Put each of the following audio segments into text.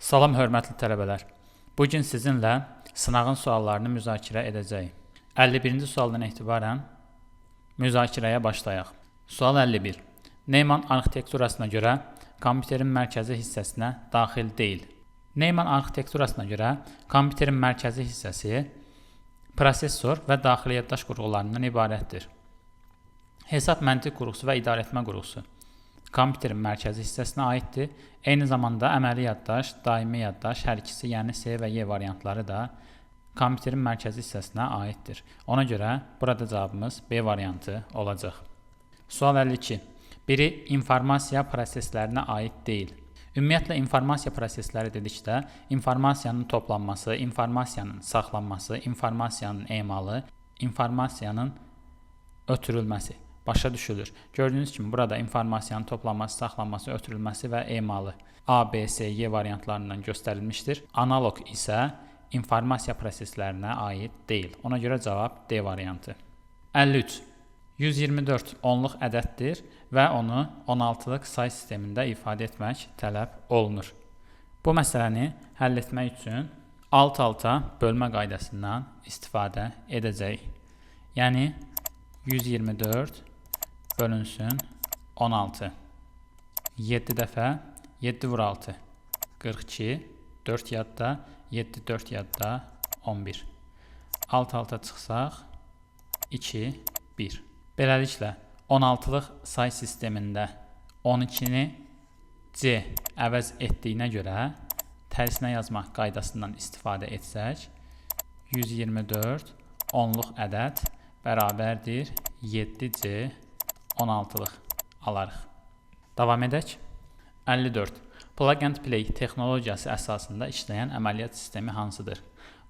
Salam hörmətli tələbələr. Bu gün sizinlə sınağın suallarını müzakirə edəcəyik. 51-ci sualdan etibarən müzakirəyə başlayaq. Sual 51. Neyman arxitekturasına görə kompüterin mərkəzi hissəsinə daxil deyil. Neyman arxitekturasına görə kompüterin mərkəzi hissəsi prosesor və daxili yaddaş qurğularından ibarətdir. Hesab məntiq qurğusu və idarəetmə qurğusu kompüterin mərkəzi hissəsinə aiddir. Eyni zamanda əməli yaddaş, daimi yaddaş, hər ikisi, yəni S və Y variantları da kompüterin mərkəzi hissəsinə aiddir. Ona görə burada cavabımız B variantı olacaq. Sual 52. Biri informasiya proseslərinə aid deyil. Ümumiyyətlə, informasiya prosesləri dedikdə informasiyanın toplanması, informasiyanın saxlanması, informasiyanın emalı, informasiyanın ötürülməsi başa düşülür. Gördüyünüz kimi burada informasiyanın toplanması, saxlanması, ötürülməsi və emalı A, B, S, Y variantlarından göstərilmişdir. Analoq isə informasiya proseslərinə aid deyil. Ona görə cavab D variantı. 53. 124 onluq ədəddir və onu 16-lıq say sistemində ifadə etmək tələb olunur. Bu məsələni həll etmək üçün alt-alta bölmə qaydasından istifadə edəcəyik. Yəni 124 bölünsün 16. 7 dəfə 7 vur 6. 42. 4 yadda 7, 4 yadda 11. Alt-alta çıxsaq 2, 1. Beləliklə 16-lıq say sistemində 12-ni C əvəz etdiyinə görə tərsinə yazmaq qaydasından istifadə etsək 124 onluq ədəd bərabərdir 7C 16-lıq alarıq. Davam edək. 54. Plug and play texnologiyası əsasında işləyən əməliyyat sistemi hansıdır?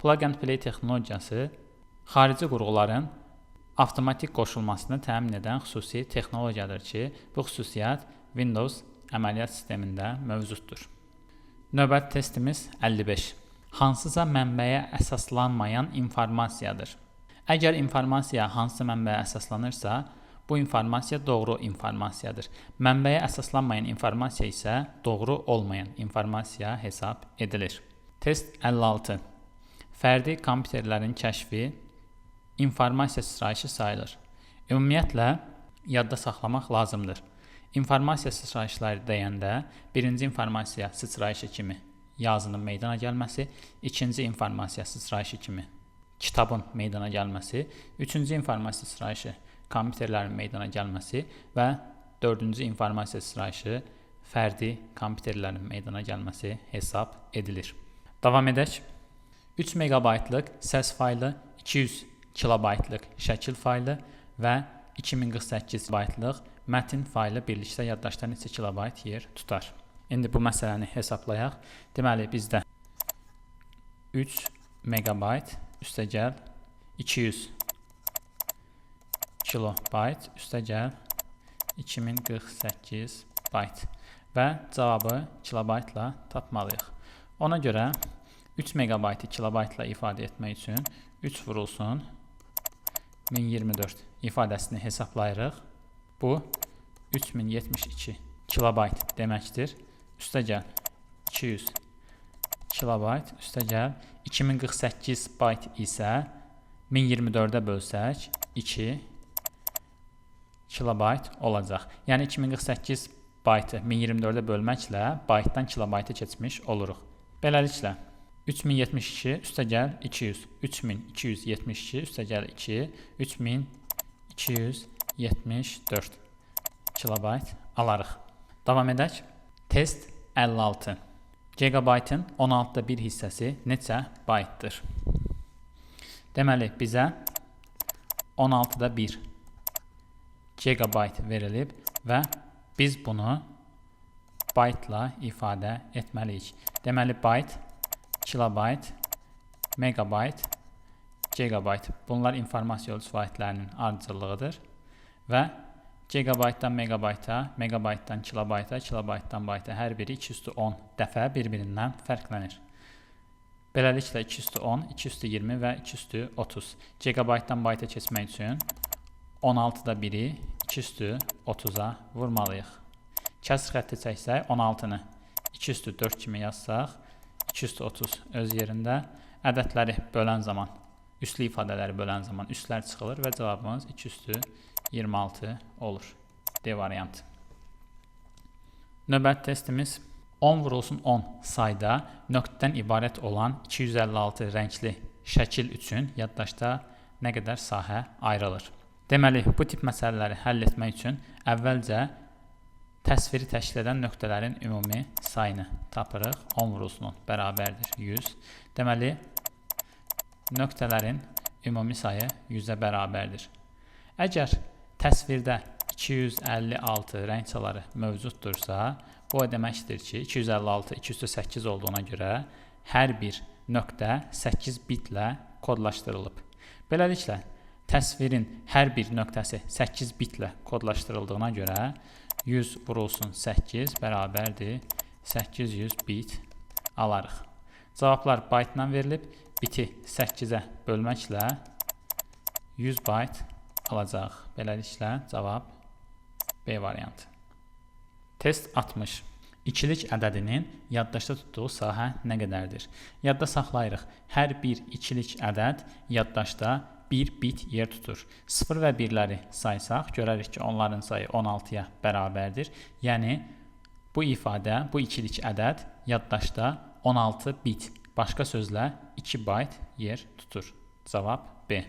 Plug and play texnologiyası xarici qurğuların avtomatik qoşulmasını təmin edən xüsusi texnologiyadır ki, bu xüsusiyyət Windows əməliyyat sistemində mövcuddur. Növbəti testimiz 55. Hansısa mənbəyə əsaslanmayan informasiyadır. Əgər informasiya hansısa mənbəyə əsaslanırsa, bu informasiya doğru informasiyadır. Mənbəyə əsaslanmayan informasiya isə doğru olmayan informasiya hesab edilir. Test 56. Fərdi kompüterlərin kəşfi informasiya sıçrayışı sayılır. Ümumiyyətlə, yadda saxlamaq lazımdır. İnformasiya sıçrayışları deyəndə birinci informasiya sıçrayışı kimi yazının meydana gəlməsi, ikinci informasiya sıçrayışı kimi kitabın meydana gəlməsi, üçüncü informasiya sıçrayışı kompüterlərin meydana gəlməsi və dördüncü informasiya sıçrayışı fərdi kompüterlərin meydana gəlməsi hesab edilir. Davam edək. 3 megabaytlıq səs faylı, 200 kilobaytlıq şəkil faylı və 2048 baytlıq mətin faylı birlikdə yaddaşda neçə kilobayt yer tutar? İndi bu məsələni hesablayaq. Deməli, bizdə 3 megabayt üstəgəl 200 kilobayt üstəgəl 2048 bayt və cavabı kilobaytla tapmalıyıq. Ona görə 3 megabaytı kilobaytla ifadə etmək üçün 3 vurulsun 1024 ifadəsini hesablayırıq. Bu 3072 kilobayt deməkdir. Üstəgəl 200 kilobayt üstəgəl 2048 bayt isə 1024-ə bölsək 2 kilobayt olacaq. Yəni 2048 baytı 1024-ə bölməklə baytdan kilobayta keçmiş oluruq. Beləliklə 3072 üstəgəl 200, 3272 üstəgəl 2, 3274 kilobayt alarıq. Davam edək. Test 56. Gigabaytın 16-da 1 hissəsi neçə baytdır? Deməli, bizə 16-da 1 gigabayt verilib və biz bunu baytla ifadə etməliyik. Deməli, bayt, kilobayt, megabayt, gigabayt. Bunlar informasiya ölçü vahidlərinin ardıcıllığıdır və gigabaytdan megabayta, megabaytdan kilobayta, kilobaytdan bayta hər biri 210 dəfə bir-birindən fərqlənir. Beləliklə 210, 220 və 230. Gigabaytdan bayta keçmək üçün 16-da 1-i 230-a vurmalıyıq. Kəsr xətti çəksək 16-nı 2/4 kimi yazsaq 2 üstü 30 öz yerində. Ədədləri bölən zaman, üslü ifadələri bölən zaman üslər çıxılır və cavabımız 2 üstü 26 olur. D variantı. Növbəti testimiz 10 vurulsun 10 sayda nöqtədən ibarət olan 256 rəngli şəkil üçün yaddaşda nə qədər sahə ayrılır? Deməli, bu tip məsələləri həll etmək üçün əvvəlcə təsviri təşkil edən nöqtələrin ümumi sayını tapırıq. 10 vurulsun 10 bərabərdir 100. Deməli, nöqtələrin ümumi sayı 100-ə bərabərdir. Əgər təsvirdə 256 rəng çaları mövcuddursa, bu o deməkdir ki, 256 2 üstü 8 olduğuna görə hər bir nöqtə 8 bitlə kodlaşdırılıb. Beləliklə, təsvirin hər bir nöqtəsi 8 bitlə kodlaşdırıldığına görə 100 vurulsun 8 bərabərdir 800 bit alarıq. Cavablar baytla verilib, biti 8-ə bölməklə 100 bayt alacaq. Beləliklə, cavab B variantı. Test 60. İkilik ədədinin yaddaşda tutduğu sahə nə qədərdir? Yadda saxlayırıq. Hər bir ikilik ədəd yaddaşda 1 bit yer tutur. 0 və 1-ləri saysaq, görərik ki, onların sayı 16-ya bərabərdir. Yəni, bu ifadə, bu ikilik ədəd yaddaşda 16 bit, başqa sözlə 2 bayt yer tutur. Cavab B.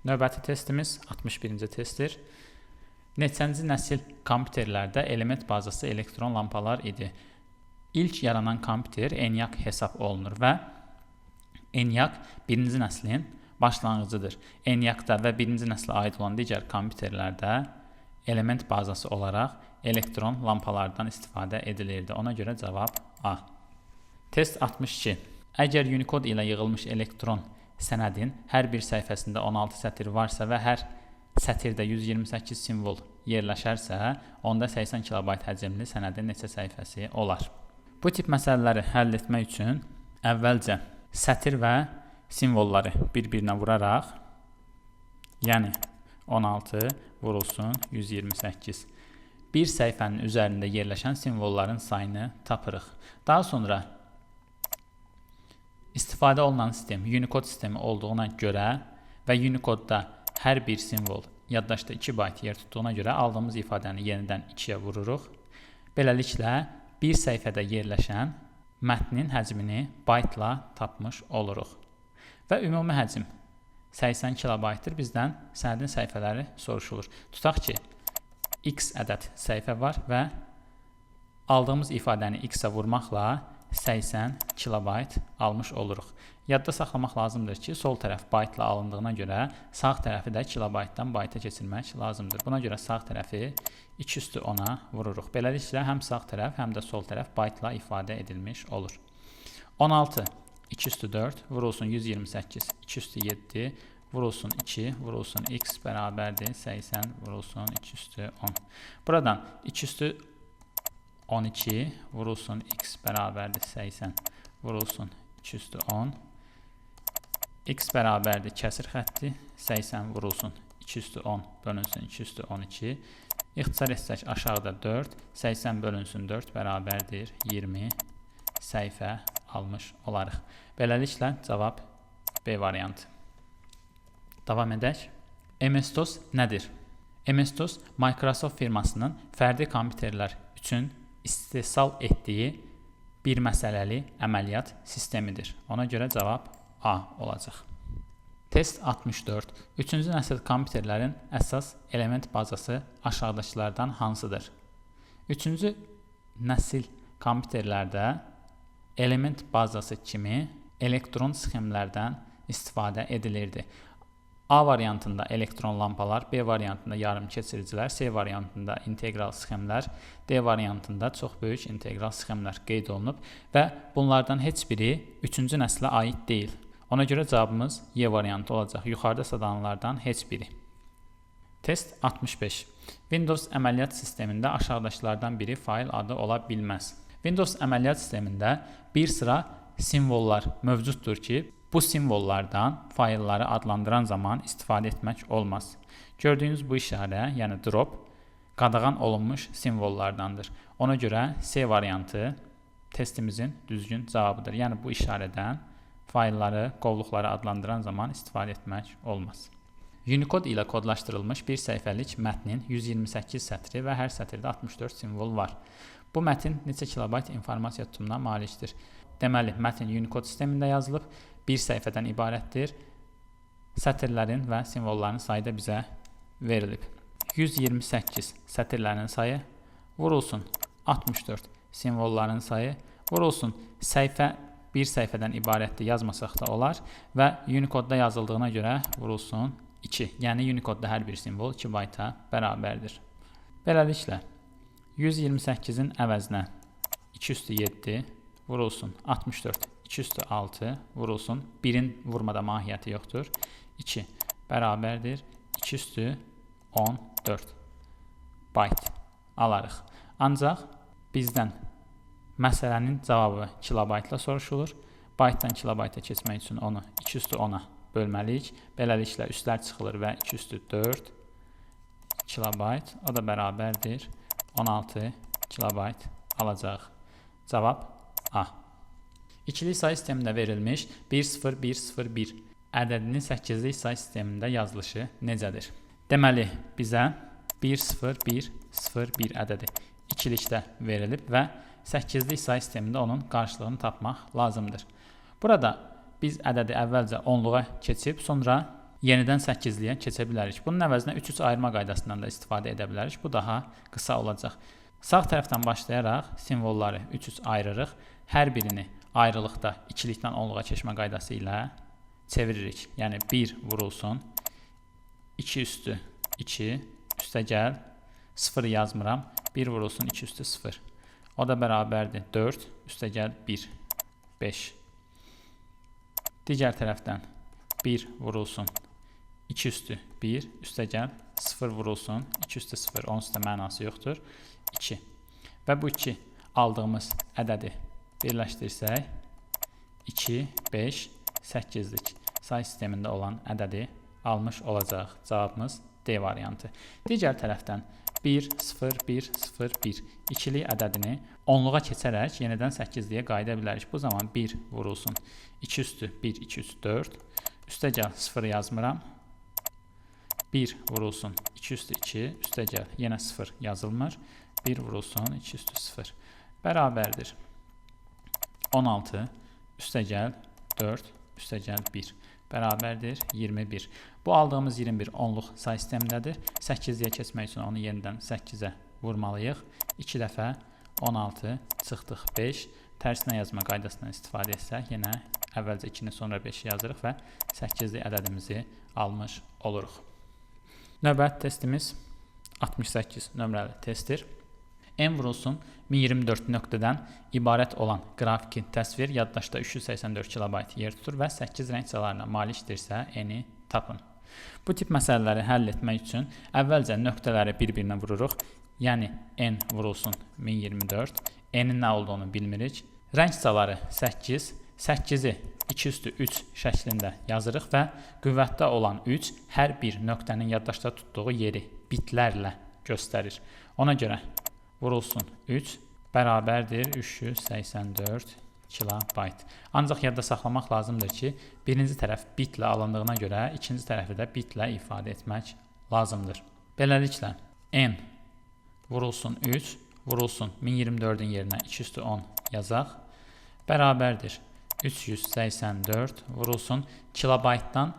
Növbəti testimiz 61-ci testdir. Neçənci nəsil kompüterlərdə element bazası elektron lampalar idi. İlk yaranan kompüter ENIAC hesab olunur və ENIAC birinci nəslin başlanğıcıdır. ENIAC-da və birinci nəslə aid olan digər kompüterlərdə element bazası olaraq elektron lampalardan istifadə edilirdi. Ona görə cavab A. Test 62. Əgər Unicode ilə yığılmış elektron sənədin hər bir səhifəsində 16 sətir varsa və hər sətirdə 128 simvol yerləşərsə, onda 80 KB həcmli sənədin neçə səhifəsi olar? Bu tip məsələləri həll etmək üçün əvvəlcə sətir və simvolları bir-birinə vuraraq, yəni 16 vurulsun 128. Bir səhifənin üzərində yerləşən simvolların sayını tapırıq. Daha sonra istifadə olunan sistem Unicode sistemi olduğuna görə və Unicode-da hər bir simvol yaddaşda 2 bayt yer tutduğuna görə aldığımız ifadəni yenidən 2-yə vururuq. Beləliklə, bir səhifədə yerləşən mətnin həcmini baytla tapmış oluruq. Və ümumi həcm 80 kilobaytdır. Bizdən sənədin səhifələri soruşulur. Tutaq ki, x ədəd səhifə var və aldığımız ifadəni x-ə vurmaqla 80 kilobayt almış oluruq. Yadda saxlamaq lazımdır ki, sol tərəf baytla alındığına görə sağ tərəfi də kilobaytdan bayta keçirmək lazımdır. Buna görə sağ tərəfi 2 üstü 10-a vururuq. Beləliklə, həm sağ tərəf, həm də sol tərəf baytla ifadə edilmiş olur. 16, 2 üstü 4, vurulsun 128, 2 üstü 7, vurulsun 2, vurulsun x bərabərdir 80, vurulsun 2 üstü 10. Buradan 2 üstü 12, vurulsun x bərabərdir 80, vurulsun 2 üstü 10. X bərabərdir kəsir xətti 80 vurulsun 2 üstü 10 bölünsün 2 üstü 12. İxtisar etsək aşağıda 4, 80 bölünsün 4 bərabərdir 20 səhifə almış olarıq. Beləliklə cavab B variantı. Davam edək. MS-DOS nədir? MS-DOS Microsoft firmasının fərdi kompüterlər üçün istehsal etdiyi bir məsələli əməliyyat sistemidir. Ona görə cavab A olacaq. Test 64. 3-cü nəsil kompüterlərin əsas element bazası aşağıdakılardan hansıdır? 3-cü nəsil kompüterlərdə element bazası kimi elektron sxemlərdən istifadə edilirdi. A variantında elektron lampalar, B variantında yarım keçiricilər, C variantında integral sxemlər, D variantında çox böyük integral sxemlər qeyd olunub və bunlardan heç biri 3-cü nəslə aid deyil. Ona görə cavabımız Y variantı olacaq. Yuxarıda sadanlardan heç biri. Test 65. Windows əməliyyat sistemində aşağıdakılardan biri fail adı ola bilməz. Windows əməliyyat sistemində bir sıra simvollar mövcuddur ki, bu simvollardan faylları adlandıran zaman istifadə etmək olmaz. Gördüyünüz bu işarə, yəni drop, qadağan olunmuş simvollardandır. Ona görə C variantı testimizin düzgün cavabıdır. Yəni bu işarədən faylları, qovluqları adlandıran zaman istifadə etmək olmaz. Unicode ilə kodlaşdırılmış bir səhifəlik mətnin 128 sətri və hər sətirdə 64 simvol var. Bu mətin neçə kilobayt informasiya tutumuna malikdir? Deməli, mətn Unicode sistemində yazılıb, bir səhifədən ibarətdir. Sətirlərin və simvolların sayı da bizə verilib. 128 sətirlərin sayı vurulsun 64 simvolların sayı vurulsun səhifə bir səhifədən ibarətdir yazmasaq da olar və Unicode-da yazıldığına görə vurulsun 2. Yəni Unicode-da hər bir simvol 2 bayta bərabərdir. Beləliklə 128-in əvəzinə 2 üstü 7 vurulsun 64 2 üstü 6 vurulsun 1-in vurmada mahiyyəti yoxdur. 2 bərabərdir 2 üstü 14 bayt alarıq. Ancaq bizdən məsələnin cavabı kilobaytla soruşulur. Baytdan kilobayta keçmək üçün onu 2 üstü 10-a bölməliyik. Beləliklə üstlər çıxılır və 2 üstü 4 kilobayt, o da bərabərdir 16 kilobayt alacaq. Cavab A. İkilik say sistemində verilmiş 10101 ədədinin 8-lik say sistemində yazılışı necədir? Deməli, bizə 10101 ədədi ikilikdə verilib və 8-lik say sistemində onun qarşılığını tapmaq lazımdır. Burada biz ədədi əvvəlcə 10-luğa keçib, sonra yenidən 8-liyə keçə bilərik. Bunun əvəzinə 3-3 ayırma qaydasından da istifadə edə bilərik. Bu daha qısa olacaq. Sağ tərəfdən başlayaraq simvolları 3-3 ayırırıq. Hər birini ayrılıqda ikilikdən 10-luğa keçmə qaydası ilə çeviririk. Yəni 1 vurulsun 2 üstü 2 üstə gəl 0 yazmıram. 1 vurulsun 2 üstü 0. O da bərabərdir 4 üstə gəl 1 5. Digər tərəfdən 1 vurulsun 2 üstü 1 üstə gəl 0 vurulsun 2 üstü 0. Onsuz da mənası yoxdur. 2. Və bu 2 aldığımız ədədi birləşdirsək 2, 5, 8-lik say sistemində olan ədədi almış olacaq. Cavabımız D variantı. Digər tərəfdən 1, 0, 1, 0, 1 ikilik ədədini 10-luğa keçərək yenidən 8-liyə qayıda bilərik. Bu zaman 1 vurulsun 2 üstü 1, 2 üstü 4 üstə gəl 0 yazmıram. 1 vurulsun 2 üstü 2 üstə gəl yenə 0 yazılmır. 1 vurulsun 2 üstü 0 bərabərdir 16 üstə gəl 4 üstə gəl 1 bərabərdir 21. Bu aldığımız 21 onluq say sistemindədir. 8-liyə keçmək üçün onu yenidən 8-ə vurmalıyıq. 2 dəfə 16 çıxdıq 5. Tərsinə yazma qaydasından istifadə etsək, yenə əvvəlcə 2-ni sonra 5-i yazırıq və 8-li ədədimizi almış oluruq. Növbəti testimiz 68 nömrəli testdir. N vurulsun 1024 nöqtədən ibarət olan qrafiki təsvir yaddaşda 384 kilobayt yer tutur və 8 rəng çalarına malikdirsə N-i tapın. Bu tip məsələləri həll etmək üçün əvvəlcə nöqtələri bir-birinə vururuq. Yəni N vurulsun 1024. N-in nə olduğunu bilmirik. Rəng çaları 8. 8-i 2 üstü 3 şəklində yazırıq və qüvvətdə olan 3 hər bir nöqtənin yaddaşda tutduğu yeri bitlərlə göstərir. Ona görə vurulsun 3 bərabərdir 384 kilobayt. Ancaq yadda saxlamaq lazımdır ki, birinci tərəf bitlə alındığına görə ikinci tərəfi də bitlə ifadə etmək lazımdır. Beləliklə N vurulsun 3 vurulsun 1024-ün yerinə 2 üstü 10 yazaq. Bərabərdir 384 vurulsun kilobaytdan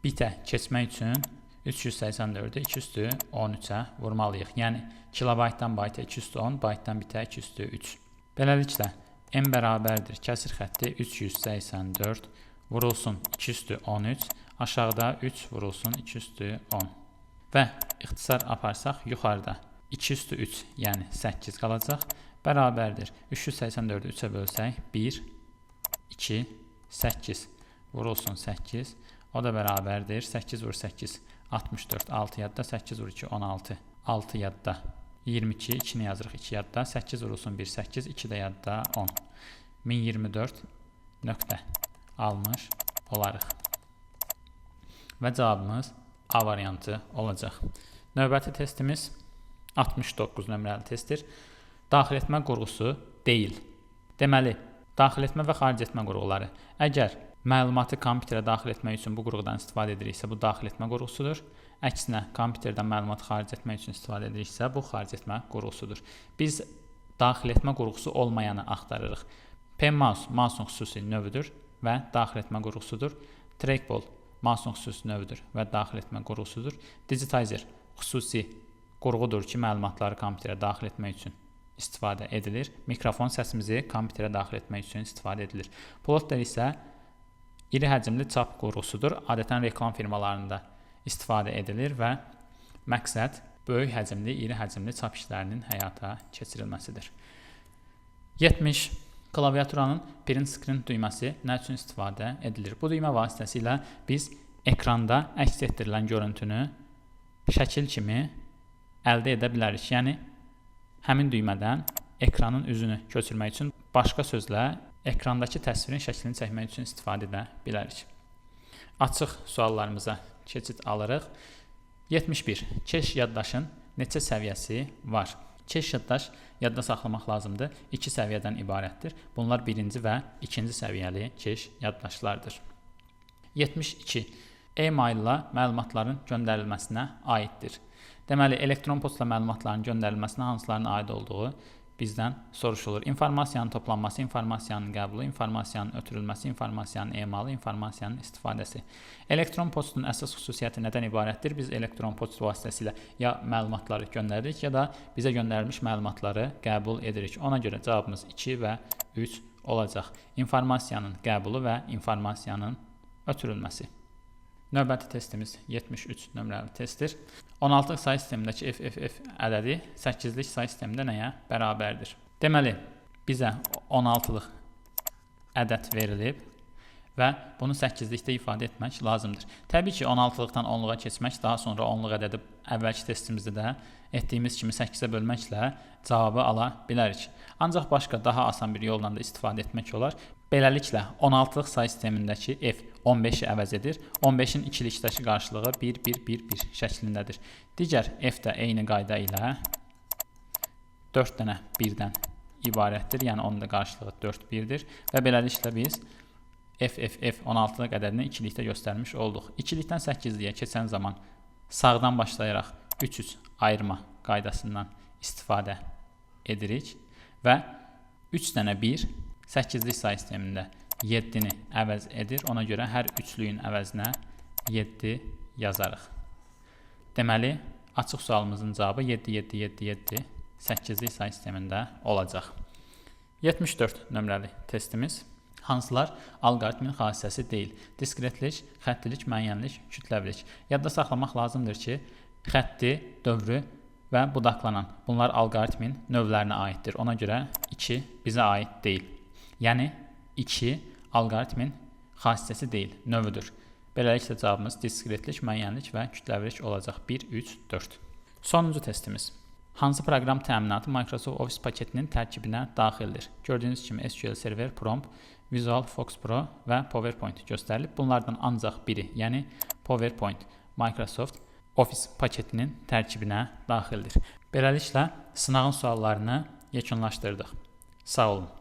bitə keçmək üçün 384-ü 2 üstü 13-ə vurmalıyıq. Yəni kilobaytdan bayta 2 üstü 10, baytdan bitə 2 üstü 3. Beləliklə N bərabərdir kəsir xətti 384 vurulsun 2 üstü 13, aşağıda 3 vurulsun 2 üstü 10. Və ixtisar aparsaq yuxarıda 2 üstü 3, yəni 8 qalacaq. Bərabərdir 384-ü 3-ə bölsək 1, 2, 8 vurulsun 8. O da bərabərdir 8 vur 8, 64, 6 yadda, 8 vur 2, 16, 6 yadda, 22, 2-ni yazırıq 2 yadda, 8 vurulsun 1, 8, 2 də yadda, 10. 1024 nöqtə almış olarıq. Və cavabımız A variantı olacaq. Növbəti testimiz 69 nömrəli testdir. Daxil etmə qurğusu deyil. Deməli, daxil etmə və xaric etmə qurğuları. Əgər məlumatı kompüterə daxil etmək üçün bu qurğudan istifadə ediriksə, bu daxil etmə qurğusudur. Əksinə, kompüterdən məlumatı xaric etmək üçün istifadə ediriksə, bu xaric etmə qurğusudur. Biz daxil etmə qurğusu olmayanı axtarırıq. PMouse mouseun xüsusi növüdür və daxil etmə qurğusudur. Trackball mouseun xüsusi növüdür və daxil etmə qurğusudur. Digitizer xüsusi qurğudur ki, məlumatları kompüterə daxil etmək üçün istifadə edilir. Mikrofon səsimizi kompüterə daxil etmək üçün istifadə edilir. Plotter isə iri həcmli çap qurğusudur. Adətən reklam firmalarında istifadə edilir və məqsəd böyük həcmli, iri həcmli çap işlərinin həyata keçirilməsidir. 70. Klaviaturanın print screen düyməsi nə üçün istifadə edilir? Bu düymə vasitəsilə biz ekranda əks etdirilən görüntünü şəkil kimi əldə edə bilərik. Yəni, həmin düymədən ekranın üzünü köçürmək üçün, başqa sözlə, ekrandakı təsvirin şəklini çəkmək üçün istifadə edə bilərik. Açıq suallarımıza keçid alırıq. 71. Keş yaddaşın neçə səviyyəsi var? Keş yaddaş yadda saxlamaq lazımdır. 2 səviyyədən ibarətdir. Bunlar birinci və ikinci səviyyəli keş yaddaşlardır. 72. E-maillə məlumatların göndərilməsinə aiddir. Deməli, elektron postla məlumatların göndərilməsinə hansılarının aid olduğu bizdən soruşulur. İnformasiyanın toplanması, informasiyanın qəbulu, informasiyanın ötürülməsi, informasiyanın emalı, informasiyanın istifadəsi. Elektron postun əsas xüsusiyyəti nədən ibarətdir? Biz elektron post vasitəsilə ya məlumatları göndəririk, ya da bizə göndərilmiş məlumatları qəbul edirik. Ona görə cavabımız 2 və 3 olacaq. İnformasiyanın qəbulu və informasiyanın ötürülməsi. Növbəti testimiz 73 nömrəli testdir. 16-lıq sayı sistemindəki FFF ədədi 8-lik sayı sistemində nəyə bərabərdir? Deməli, bizə 16-lıq ədəd verilib və bunu 8-likdə ifadə etmək lazımdır. Təbii ki, 16-lıqdan 10-luğa keçmək, daha sonra 10-luq ədədi əvvəlki testimizdə də etdiyimiz kimi 8-ə bölməklə cavabı ala bilərik. Ancaq başqa daha asan bir yolla da istifadə etmək olar. Beləliklə, 16-lıq sayı sistemindəki F 15-i əvəz edir. 15-in ikilikdəki qarşılığı 1, 1, 1, 1 şəklindədir. Digər F də eyni qayda ilə 4 dənə 1-dən ibarətdir. Yəni, onun da qarşılığı 4, 1-dir. Və beləliklə biz FFF 16-lıq ədədini ikilikdə göstərmiş olduq. İkilikdən 8-liyə keçən zaman sağdan başlayaraq 3-3 ayırma qaydasından istifadə edirik və 3 dənə 1 8-lik sayı sistemində 7-ni əvəz edir. Ona görə hər üçlüyün əvəzinə 7 yazarıq. Deməli, açıq sualımızın cavabı 7, 7, 7, 7 8-lik sayı sistemində olacaq. 74 nömrəli testimiz. Hansılar alqoritmin xassəsi deyil? Diskretlik, xəttilik, müəyyənlik, kütləvilik. Yadda saxlamaq lazımdır ki, xətti, dövrü və budaqlanan. Bunlar alqoritmin növlərinə aiddir. Ona görə 2 bizə aid deyil. Yəni, 2 alqoritmin xassəsi deyil, növüdür. Beləliklə cavabımız diskretlik, müəyyənlik və kütləvilik olacaq. 1, 3, 4. Sonuncu testimiz. Hansı proqram təminatı Microsoft Office paketinin tərkibinə daxildir? Gördüyünüz kimi SQL Server, Prompt, Visual Fox Pro və PowerPoint göstərilib. Bunlardan ancaq biri, yəni PowerPoint, Microsoft Office paketinin tərkibinə daxildir. Beləliklə, sınağın suallarını yekunlaşdırdıq. Sağ olun.